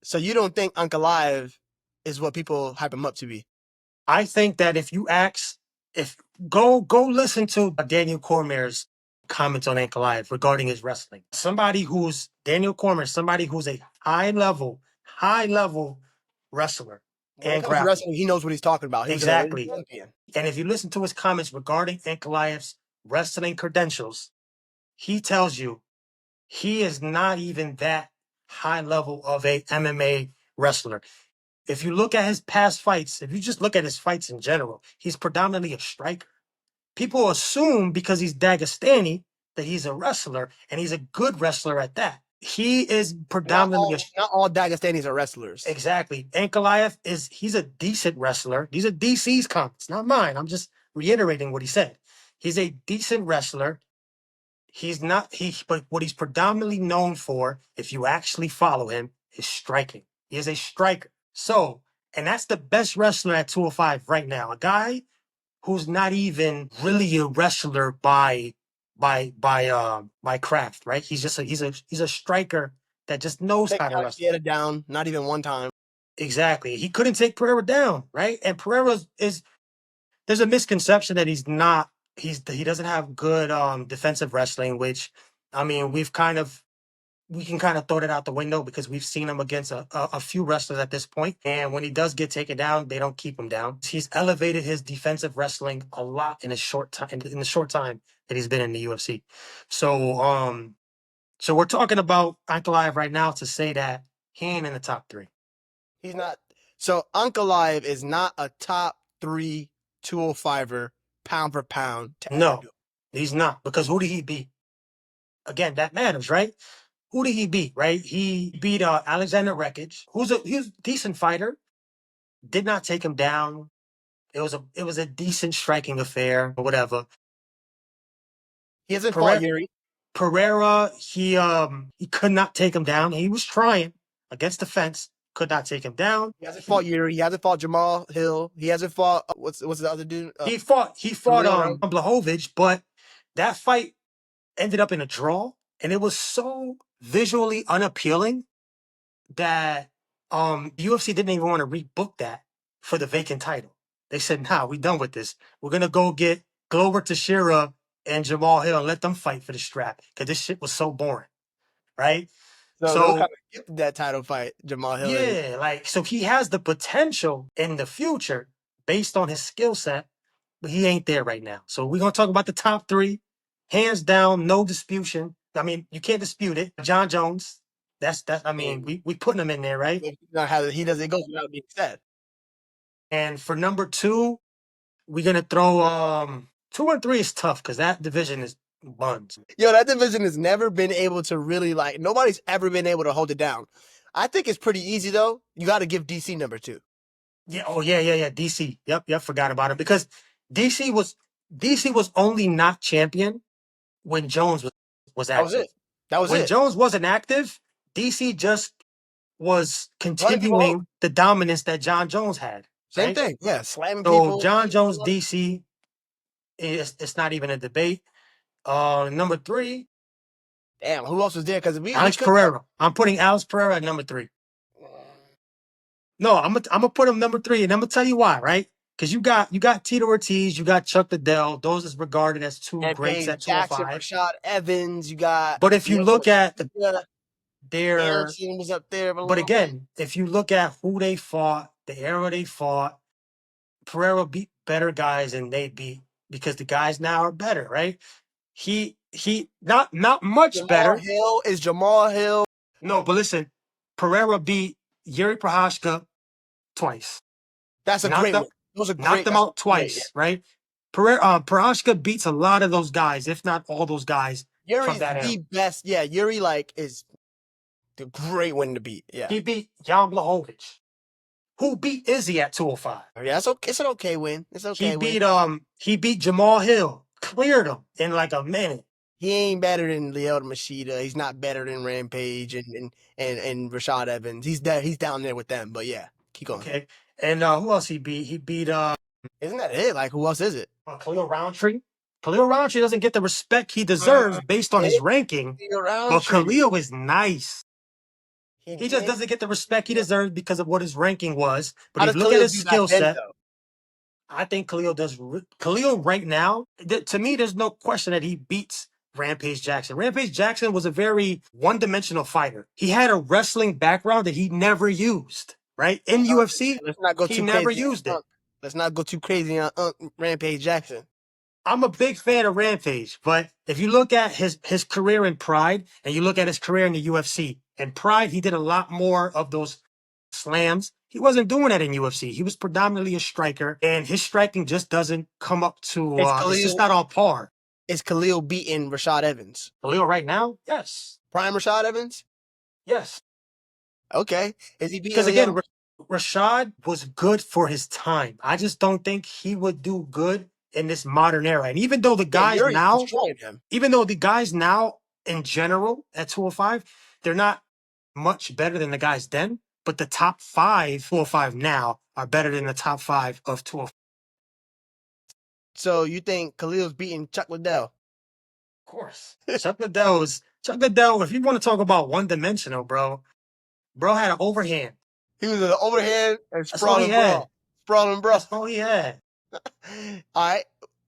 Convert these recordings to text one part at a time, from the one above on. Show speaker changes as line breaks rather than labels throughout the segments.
So you don't think Ankalaev is what people hype him up to be?
I think that if you ask, if go listen to Daniel Cormier's comments on Ankalaev regarding his wrestling. Daniel Cormier, somebody who's a high level wrestler
When it
and
comes to
grappler.
wrestling, he knows what he's talking about. He was
Exactly.
a champion.
And if you listen to his comments regarding Ankalaev's wrestling credentials, he tells you he is not even that high level of a MMA wrestler. If you look at his past fights, if you just look at his fights in general, he's predominantly a striker. People assume because he's Dagestani that he's a wrestler, and he's a good wrestler at that. He is predominantly
not all Dagestanis are wrestlers.
Exactly. Ankalaev he's a decent wrestler. These are DC's comments, not mine. I'm just reiterating what he said. He's a decent wrestler. But what he's predominantly known for, if you actually follow him, is striking. He is a striker. So, and that's the best wrestler at 205 right now. A guy who's not even really a wrestler by craft, right? He's a striker that just knows how to wrestle.
Get it down, not even one time.
Exactly. He couldn't take Pereira down, right? And there's a misconception that he doesn't have good defensive wrestling, which I mean, we can kind of throw that out the window because we've seen him against a few wrestlers at this point. And when he does get taken down, they don't keep him down. He's elevated his defensive wrestling a lot in the short time that he's been in the UFC. So we're talking about Ankalaev right now to say that he ain't in the top 3.
He's not. So Ankalaev is not a top 3 205er pound for pound.
No, he's not, because who did he beat? Again, that matters, right? Who did he beat, right? He beat Alexander Rekic, he was a decent fighter. Did not take him down. It was a decent striking affair or whatever.
He hasn't fought Yuri.
Pereira, he could not take him down. He was trying against the fence, could not take him down.
He hasn't fought Yuri. He hasn't fought Jamal Hill. He hasn't fought what's the other dude?
He fought Blachowicz, but that fight ended up in a draw, and it was so visually unappealing that UFC didn't even want to rebook that for the vacant title. They said, "Nah, we done with this. We're gonna go get Glover Teixeira and Jamal Hill and let them fight for the strap because this shit was so boring, right?"
So kind of gifted that title fight, Jamal Hill.
Yeah, so he has the potential in the future based on his skill set, but he ain't there right now. So we're gonna talk about the top 3, hands down, no disputation. I mean, you can't dispute it. John Jones. I mean, we putting him in there, right?
He doesn't go without being said.
And for number 2, we're gonna throw 2 and 3 is tough because that division is buns.
Yo, that division has never been able to really nobody's ever been able to hold it down. I think it's pretty easy though. You got to give DC number 2.
Yeah. Oh yeah. DC. Yep. Forgot about it because DC was only not champion when Jones was active.
That was it.
When Jones wasn't active, DC just was continuing the dominance that John Jones had.
Same thing. Yeah, slamming
people. So John Jones, DC, it's not even a debate. Number 3.
Damn, who else was there? Because
Alex Pereira. I'm putting Alex Pereira at number 3. No, I'm gonna put him number 3, and I'm gonna tell you why, right? Because you got Tito Ortiz, you got Chuck Liddell. Those is regarded as 2 greats at 205.
Rashad Evans, you got.
But if you look at
their was up there.
But again, if you look at who they fought, the era they fought, Pereira beat better guys than they beat because the guys now are better, right? He not much better.
Is Jamal Hill?
No, but listen, Pereira beat Yuri Prochazka twice.
That's a great one.
Knocked them out twice, right? Prochazka beats a lot of those guys, if not all those guys.
Yuri's the best. Yeah, Yuri is the great one to beat. Yeah,
he beat Jan Blachowicz, who beat Izzy at 205.
Yeah, it's an okay win. It's okay.
He beat Jamal Hill, cleared him in like a minute.
He ain't better than Lyoto Machida. He's not better than Rampage and Rashad Evans. He's down there with them. But yeah, keep going.
Okay. And who else he beat? He beat
Isn't that it? Like, who else is it?
Khalil Roundtree. Khalil Roundtree doesn't get the respect he deserves based on his ranking. But Khalil is nice.
He
He just
did.
doesn't get the respect he deserves because of what his ranking was. But
How
if
does
you look at
Khalil
his
do back
skill
then
set,
though?
I think Khalil does. Khalil right now, to me, there's no question that he beats Rampage Jackson. Rampage Jackson was a very one-dimensional fighter. He had a wrestling background that he never used. Right in UFC,
Let's not go
he
too
never
crazy
used
on
it.
Unk. Let's not go too crazy on Rampage Jackson.
I'm a big fan of Rampage, but if you look at his career in Pride and you look at his career in the UFC, in Pride he did a lot more of those slams. He wasn't doing that in UFC. He was predominantly a striker, and his striking just doesn't come up to.
Is
It's just
Khalil
not on par.
is Khalil beating Rashad Evans?
Khalil right now, yes,
Prime Rashad Evans?
yes,
Okay. Is he beating
because again,
Leo?
Rashad was good for his time. I just don't think he would do good in this modern era. And
Yeah, Yuri's destroying him.
even though the guys now in general at 205, they're not much better than the guys then, but the top five 205 now are better than the top five of 205.
So you think Khalil's beating Chuck Liddell?
Of course. Chuck Liddell, if you want to talk about one dimensional, bro had an overhand.
He was an overhand and
That's all he
sprawling
had.
brawl. Sprawling brawl.
That's all he had.
All right.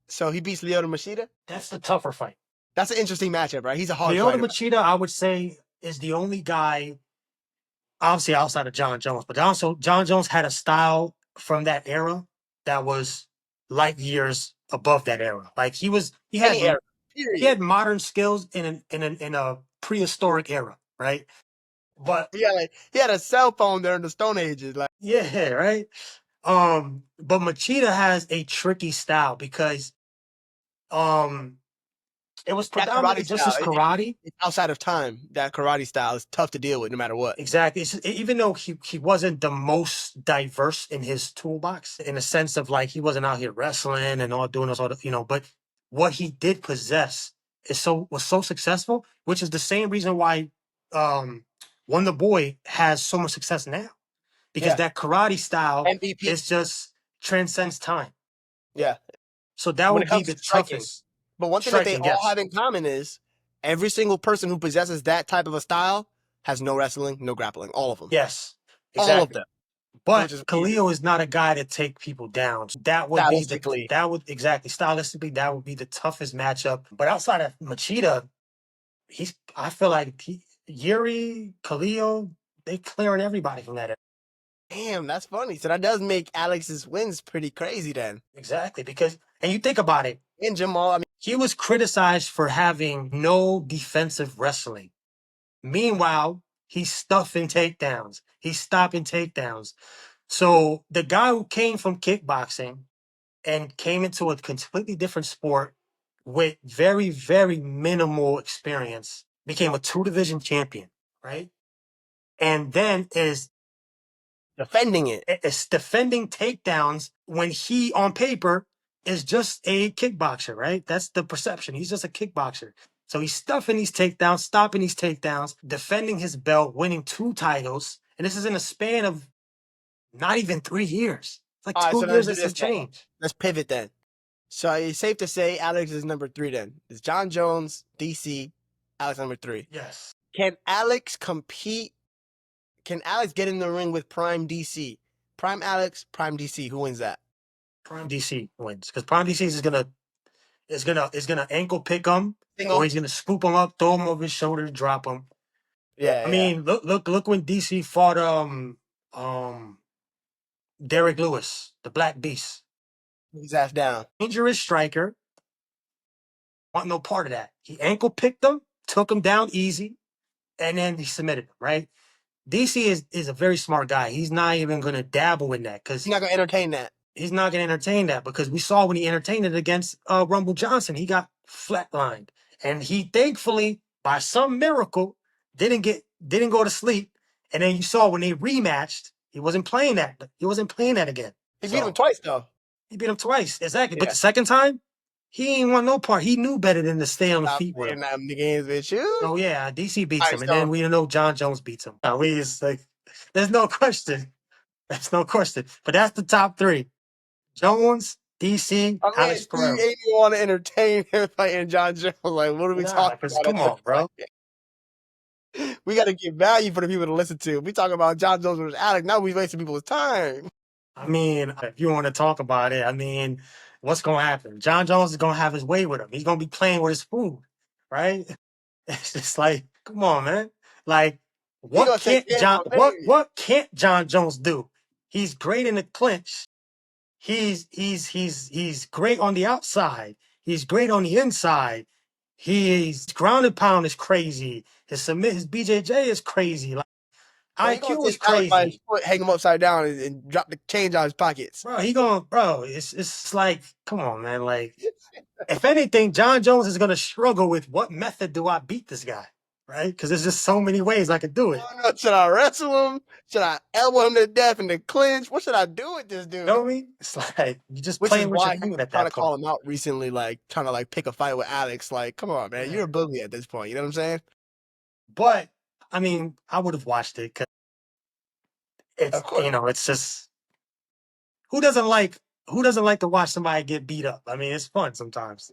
So he beats Lyoto Machida.
That's the tougher fight.
That's an interesting matchup, right? He's a hard
Lyoto
fighter.
Machida, I would say, is the only guy, obviously outside of John Jones, but also John Jones had a style from that era that was light years above that era. Like he
Any era.
he
Period.
had modern skills in a prehistoric era, right? But
He had a cell phone during the Stone Ages. Like
yeah, right. But Machida has a tricky style because um it was
that
predominantly
karate
just
style.
his karate.
It's outside of time. That karate style is tough to deal with no matter what.
Exactly. Even though he wasn't the most diverse in his toolbox, in a sense of like he wasn't out here wrestling and all doing this all but what he did possess was so successful, which is the same reason why Wonder Boy has so much success now. Because
Yeah.
that karate style
MVP.
is just transcends time.
Yeah.
So that
When
would
it
be
comes
the
to striking.
toughest.
But one thing that they
Striking,
all
yes.
have in common is every single person who possesses that type of a style has no wrestling, no grappling. All of them.
Yes.
All of
Exactly.
them.
But
Which is weird.
Khalil is not a guy to take people down. That would be
Stylistically.
stylistically that would be the toughest matchup. But outside of Machida, I feel like Yuri, Khalil, they clearing everybody from that.
Damn, that's funny. So that does make Alex's wins pretty crazy then.
Exactly. And you think about it,
And Jamal, I mean,
he was criticized for having no defensive wrestling. Meanwhile, he's stuffing takedowns. He's stopping takedowns. So the guy who came from kickboxing and came into a completely different sport with very, very minimal experience became a two-division champion, right? And then
defending it.
is defending takedowns when he, on paper, is just a kickboxer, right? That's the perception. He's just a kickboxer. So he's stuffing these takedowns, stopping these takedowns, defending his belt, winning 2 titles. And this is in a span of not even 3 years. It's like
All right,
2
so
years
let's do
and some
this then.
change.
Let's pivot then. So it's safe to say Alex is number 3 then. It's John Jones, DC, Alex number 3.
Yes.
Can Alex compete? Can Alex get in the ring with Prime DC? Prime Alex, Prime DC. Who wins that?
Prime DC wins because Prime DC is gonna ankle pick him,
Single?
or he's gonna scoop him up, throw him over his shoulder, drop him. I
Yeah.
mean, look when DC fought um Derek Lewis, the Black Beast.
His ass down.
Dangerous striker, want no part of that. He ankle picked him, took him down easy, and then he submitted him, right? DC is a very smart guy. He's not even gonna dabble in that because
He's not gonna entertain that.
he's not going to entertain that because we saw when he entertained it against Rumble Johnson, he got flatlined, and he thankfully, by some miracle, didn't go to sleep. And then you saw when they rematched, he wasn't playing that. He wasn't playing that again.
He beat him twice though.
He beat him twice, exactly. But
Yeah.
the second time, he ain't want no part. He knew better than to stay on the
Stop
feet with
playing
him.
them the games with you.
So yeah, DC beats
All right,
him, and
so
then we know John Jones beats him. There's no question. There's no question. But that's the top 3. Jones, DC,
I mean,
Alex
you
Pereira.
ain't even want to entertain him fighting John Jones. Like, what are we
Nah,
talking
because
about?
come on, bro.
We got to get value for the people to listen to. We talk about John Jones versus Alex. Now we wasting people's time.
I mean, if you want to talk about it, I mean, what's going to happen? John Jones is going to have his way with him. He's going to be playing with his food, right? It's just like, come on, man. Like,
He gonna take care of my baby.
what can't John Jones do? He's great in the clinch. He's great on the outside. He's great on the inside. His grounded pound is crazy. His BJJ is crazy. Like
Bro, he gonna
IQ is
take Alex by his
crazy.
foot, hang him upside down, and drop the change out of his pockets.
Bro, it's like, come on, man. Like, if anything, John Jones is gonna struggle with what method do I beat this guy, right? Because there's just so many ways I could do
I
it.
don't know. Should I wrestle him? Should I elbow him to death in the clinch? What should I do with this
You know
dude?
what I mean? It's like you're just
Which is
playing with your
why he
food
was
at
trying
that
to call
point.
him out recently, like trying to like pick a fight with Alex. Like, come on, man, you're a
Yeah.
bully at this point. You know what I'm saying?
But I mean, I would have watched it because
Of
it's
course.
it's just who doesn't like who doesn't like to watch somebody get beat up? I mean, it's fun sometimes.